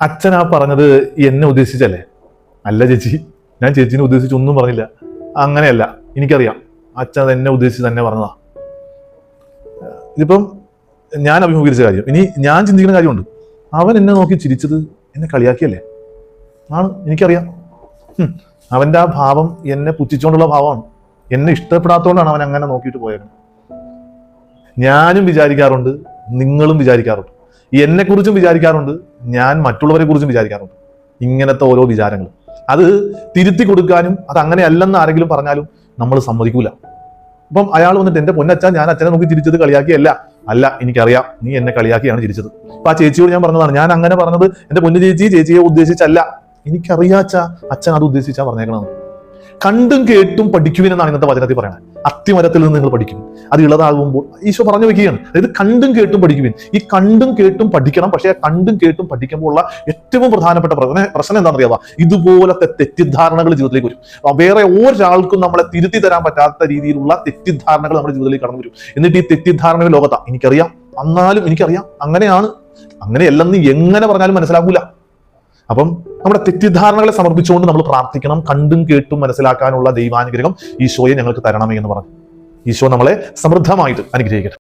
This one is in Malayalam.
അച്ഛൻ ആ പറഞ്ഞത് എന്നെ ഉദ്ദേശിച്ചല്ലേ? അല്ല ചേച്ചി, ഞാൻ ചേച്ചിനെ ഉദ്ദേശിച്ചൊന്നും പറഞ്ഞില്ല. അങ്ങനെയല്ല, എനിക്കറിയാം അച്ഛൻ അത് എന്നെ ഉദ്ദേശിച്ച് തന്നെ പറഞ്ഞതാ. ഇതിപ്പം ഞാൻ അഭിമുഖീകരിച്ച കാര്യം. ഇനി ഞാൻ ചിന്തിക്കുന്ന കാര്യമുണ്ട്. അവൻ എന്നെ നോക്കി ചിരിച്ചത് എന്നെ കളിയാക്കിയല്ലേ? ആണ്, എനിക്കറിയാം. അവന്റെ ആ ഭാവം എന്നെ പുച്ഛിച്ചുകൊണ്ടുള്ള ഭാവമാണ്. എന്നെ ഇഷ്ടപ്പെടാത്തതുകൊണ്ടാണ് അവൻ അങ്ങനെ നോക്കിയിട്ട് പോയത്. ഞാനും വിചാരിക്കാറുണ്ട്, നിങ്ങളും വിചാരിക്കാറുണ്ട്, എന്നെ കുറിച്ചും വിചാരിക്കാറുണ്ട്, ഞാൻ മറ്റുള്ളവരെ കുറിച്ചും വിചാരിക്കാറുണ്ട്. ഇങ്ങനത്തെ ഓരോ വിചാരങ്ങൾ അത് തിരുത്തി കൊടുക്കാനും അത് അങ്ങനെയല്ലെന്ന് ആരെങ്കിലും പറഞ്ഞാലും നമ്മൾ സമ്മതിക്കൂല. അപ്പം അയാൾ വന്നിട്ട് എന്റെ പൊന്നച്ഛ, ഞാൻ അച്ഛനെ നോക്കി ചിരിച്ചത് കളിയാക്കിയല്ല. അല്ല, എനിക്കറിയാം നീ എന്നെ കളിയാക്കിയാണ് ചിരിച്ചത്. അപ്പൊ ആ ചേച്ചിയോട് ഞാൻ പറഞ്ഞതാണ്, ഞാൻ അങ്ങനെ പറഞ്ഞത് എന്റെ പൊന്നു ചേച്ചി, ചേച്ചിയെ ഉദ്ദേശിച്ചല്ല. എനിക്കറിയാച്ച അച്ഛൻ അത് ഉദ്ദേശിച്ചാ പറഞ്ഞേക്കണമെന്ന്. കണ്ടും കേട്ടും പഠിക്കുവിൻ എന്നാണ് ഇന്നത്തെ വചനത്തിൽ പറയുന്നത്. അത്തിമരത്തിൽ നിന്ന് നിങ്ങൾ പഠിക്കും, അത് ഇളതാകുമ്പോൾ ഈശോ പറഞ്ഞു വെക്കുകയാണ്. അതായത് കണ്ടും കേട്ടും പഠിക്കുവിൻ. ഈ കണ്ടും കേട്ടും പഠിക്കണം. പക്ഷേ കണ്ടും കേട്ടും പഠിക്കുമ്പോൾ ഉള്ള ഏറ്റവും പ്രധാനപ്പെട്ട പ്രശ്നം എന്താണെന്നറിയാവാ? ഇതുപോലത്തെ തെറ്റിദ്ധാരണകൾ ജീവിതത്തിലേക്ക് വരും. വേറെ ഒരാൾക്കും നമ്മളെ തിരുത്തി തരാൻ പറ്റാത്ത രീതിയിലുള്ള തെറ്റിദ്ധാരണകൾ നമ്മുടെ ജീവിതത്തിലേക്ക് കടന്നു വരും. എന്നിട്ട് ഈ തെറ്റിദ്ധാരണകൾ ലോകത്താ. എനിക്കറിയാം, എന്നാലും എനിക്കറിയാം അങ്ങനെയാണ്, അങ്ങനെയല്ലെന്ന് എങ്ങനെ പറഞ്ഞാലും മനസ്സിലാക്കൂല. അപ്പം നമ്മുടെ തെറ്റിദ്ധാരണകളെ സമർപ്പിച്ചുകൊണ്ട് നമ്മൾ പ്രാർത്ഥിക്കണം. കണ്ടും കേട്ടും മനസ്സിലാക്കാനുള്ള ദൈവാനുഗ്രഹം ഈശോയെ ഞങ്ങൾക്ക് തരണമേ എന്ന് പറഞ്ഞു. ഈശോ നമ്മളെ സമൃദ്ധമായിട്ട് അനുഗ്രഹിക്കട്ടെ.